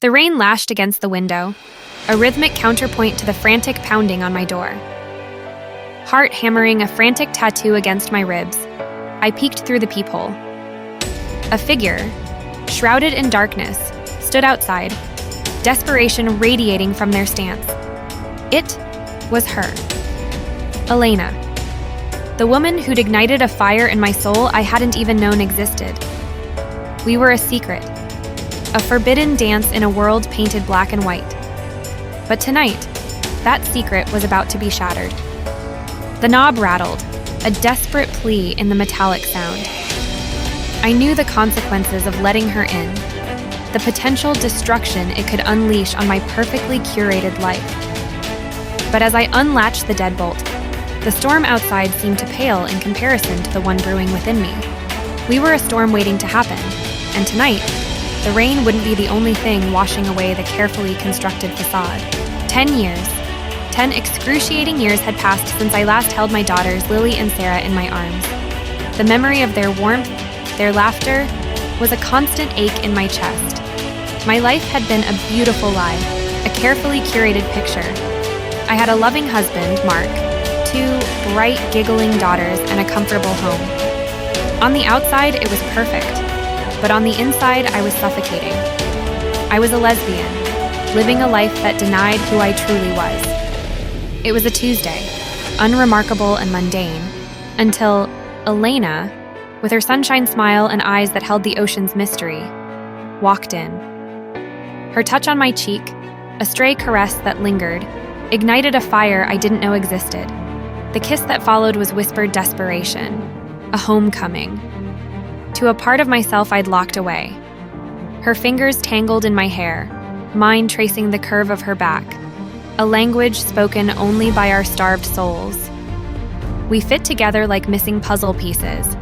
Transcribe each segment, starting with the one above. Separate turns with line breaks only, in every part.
The rain lashed against the window, a rhythmic counterpoint to the frantic pounding on my door. Heart hammering a frantic tattoo against my ribs, I peeked through the peephole. A figure, shrouded in darkness, stood outside, desperation radiating from their stance. It was her. Elena. The woman who'd ignited a fire in my soul I hadn't even known existed. We were a secret, a forbidden dance in a world painted black and white. But tonight, that secret was about to be shattered. The knob rattled, a desperate plea in the metallic sound. I knew the consequences of letting her in, the potential destruction it could unleash on my perfectly curated life. But as I unlatched the deadbolt, the storm outside seemed to pale in comparison to the one brewing within me. We were a storm waiting to happen, and tonight, the rain wouldn't be the only thing washing away the carefully constructed facade. 10 excruciating years had passed since I last held my daughters, Lily and Sarah, in my arms. The memory of their warmth, their laughter, was a constant ache in my chest. My life had been a beautiful lie, a carefully curated picture. I had a loving husband, Mark, 2 bright, giggling daughters, and a comfortable home. On the outside, it was perfect, but on the inside, I was suffocating. I was a lesbian, living a life that denied who I truly was. It was a Tuesday, unremarkable and mundane, until Elena, with her sunshine smile and eyes that held the ocean's mystery, walked in. Her touch on my cheek, a stray caress that lingered, ignited a fire I didn't know existed. The kiss that followed was whispered desperation, a homecoming, to a part of myself I'd locked away. Her fingers tangled in my hair, mine tracing the curve of her back, a language spoken only by our starved souls. We fit together like missing puzzle pieces,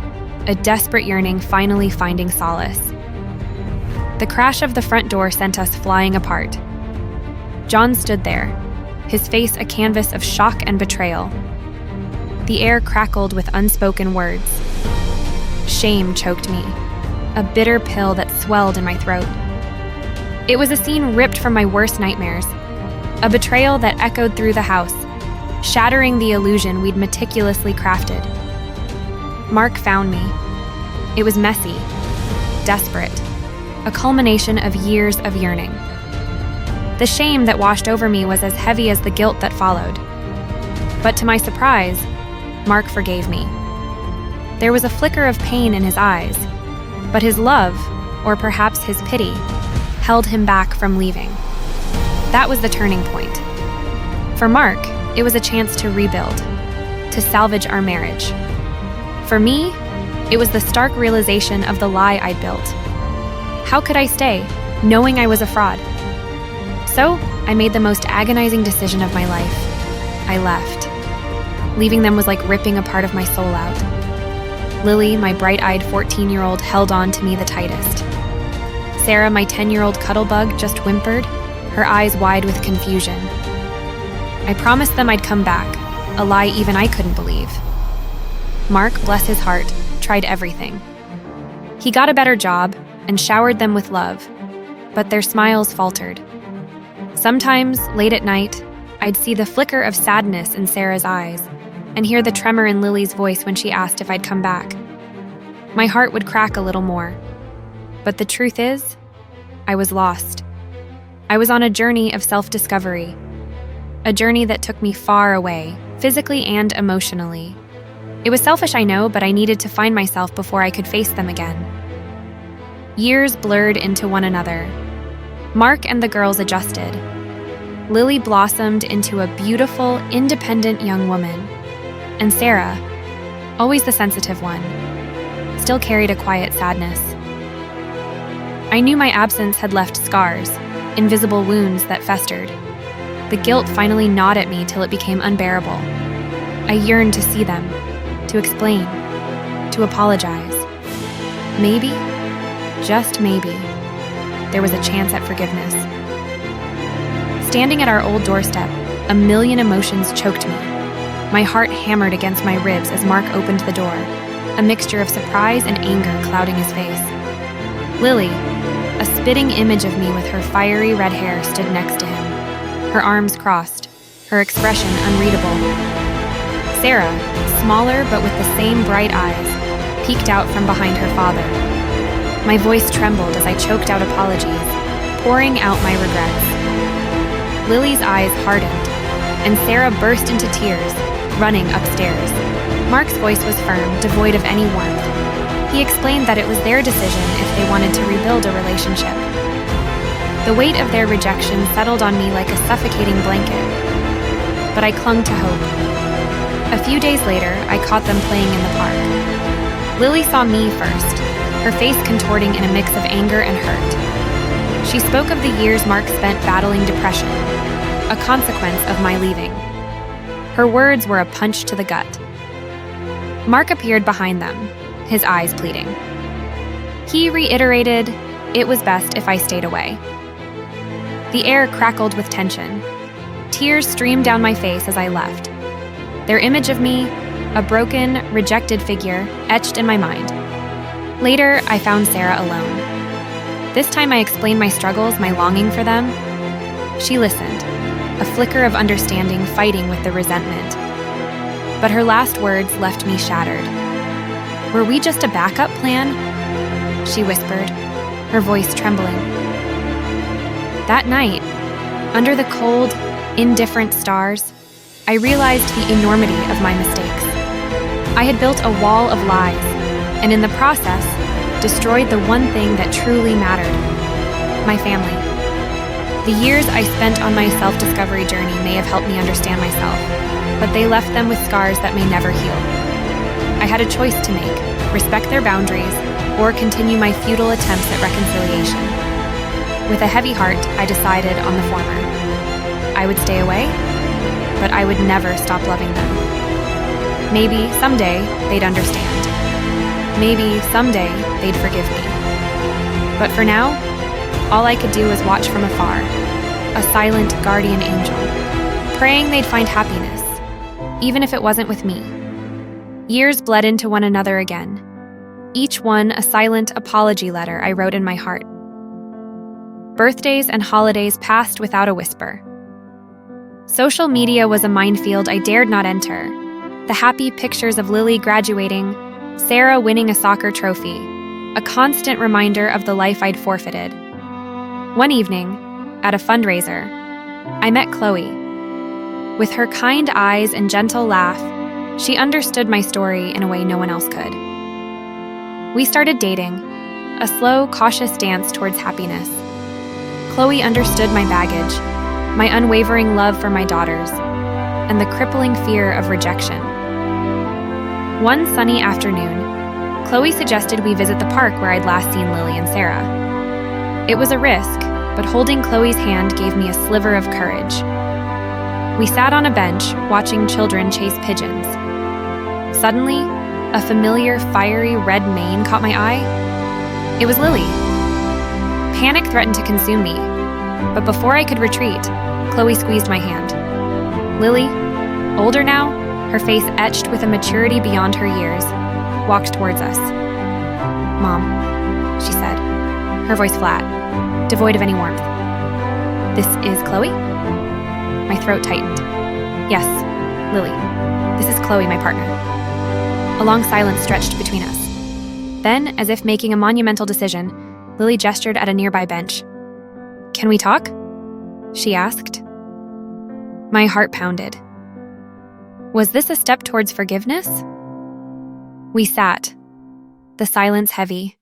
a desperate yearning finally finding solace. The crash of the front door sent us flying apart. John stood there, his face a canvas of shock and betrayal. The air crackled with unspoken words. Shame choked me, a bitter pill that swelled in my throat. It was a scene ripped from my worst nightmares, a betrayal that echoed through the house, shattering the illusion we'd meticulously crafted. Mark found me. It was messy, desperate, a culmination of years of yearning. The shame that washed over me was as heavy as the guilt that followed. But to my surprise, Mark forgave me. There was a flicker of pain in his eyes, but his love, or perhaps his pity, held him back from leaving. That was the turning point. For Mark, it was a chance to rebuild, to salvage our marriage. For me, it was the stark realization of the lie I'd built. How could I stay, knowing I was a fraud? So, I made the most agonizing decision of my life. I left. Leaving them was like ripping a part of my soul out. Lily, my bright-eyed 14-year-old, held on to me the tightest. Sarah, my 10-year-old cuddlebug, just whimpered, her eyes wide with confusion. I promised them I'd come back, a lie even I couldn't believe. Mark, bless his heart, tried everything. He got a better job and showered them with love, but their smiles faltered. Sometimes, late at night, I'd see the flicker of sadness in Sarah's eyes and hear the tremor in Lily's voice when she asked if I'd come back. My heart would crack a little more. But the truth is, I was lost. I was on a journey of self-discovery, a journey that took me far away, physically and emotionally. It was selfish, I know, but I needed to find myself before I could face them again. Years blurred into one another. Mark and the girls adjusted. Lily blossomed into a beautiful, independent young woman. And Sarah, always the sensitive one, still carried a quiet sadness. I knew my absence had left scars, invisible wounds that festered. The guilt finally gnawed at me till it became unbearable. I yearned to see them, to explain, to apologize. Maybe, just maybe, there was a chance at forgiveness. Standing at our old doorstep, a million emotions choked me. My heart hammered against my ribs as Mark opened the door, a mixture of surprise and anger clouding his face. Lily, a spitting image of me with her fiery red hair stood next to him, her arms crossed, her expression unreadable. Sarah, smaller but with the same bright eyes, peeked out from behind her father. My voice trembled as I choked out apologies, pouring out my regrets. Lily's eyes hardened, and Sarah burst into tears, running upstairs. Mark's voice was firm, devoid of any warmth. He explained that it was their decision if they wanted to rebuild a relationship. The weight of their rejection settled on me like a suffocating blanket, but I clung to hope. A few days later, I caught them playing in the park. Lily saw me first, her face contorting in a mix of anger and hurt. She spoke of the years Mark spent battling depression, a consequence of my leaving. Her words were a punch to the gut. Mark appeared behind them, his eyes pleading. He reiterated it was best if I stayed away. The air crackled with tension. Tears streamed down my face as I left. Their image of me, a broken, rejected figure, etched in my mind. Later, I found Sarah alone. This time I explained my struggles, my longing for them. She listened, a flicker of understanding fighting with the resentment. But her last words left me shattered. Were we just a backup plan? She whispered, her voice trembling. That night, under the cold, indifferent stars, I realized the enormity of my mistakes. I had built a wall of lies, and in the process, destroyed the one thing that truly mattered: my family. The years I spent on my self-discovery journey may have helped me understand myself, but they left them with scars that may never heal. I had a choice to make: respect their boundaries, or continue my futile attempts at reconciliation. With a heavy heart, I decided on the former. I would stay away, but I would never stop loving them. Maybe someday they'd understand. Maybe someday they'd forgive me. But for now, all I could do was watch from afar, a silent guardian angel, praying they'd find happiness, even if it wasn't with me. Years bled into one another again, each one a silent apology letter I wrote in my heart. Birthdays and holidays passed without a whisper. Social media was a minefield I dared not enter. The happy pictures of Lily graduating, Sarah winning a soccer trophy, a constant reminder of the life I'd forfeited. One evening, at a fundraiser, I met Chloe. With her kind eyes and gentle laugh, she understood my story in a way no one else could. We started dating, a slow, cautious dance towards happiness. Chloe understood my baggage, my unwavering love for my daughters, and the crippling fear of rejection. One sunny afternoon, Chloe suggested we visit the park where I'd last seen Lily and Sarah. It was a risk, but holding Chloe's hand gave me a sliver of courage. We sat on a bench, watching children chase pigeons. Suddenly, a familiar, fiery red mane caught my eye. It was Lily. Panic threatened to consume me, but before I could retreat, Chloe squeezed my hand. Lily, older now, her face etched with a maturity beyond her years, walked towards us. "Mom," she said, her voice flat, devoid of any warmth. "This is Chloe?" My throat tightened. "Yes, Lily. This is Chloe, my partner." A long silence stretched between us. Then, as if making a monumental decision, Lily gestured at a nearby bench. "Can we talk?" she asked. My heart pounded. Was this a step towards forgiveness? We sat, the silence heavy,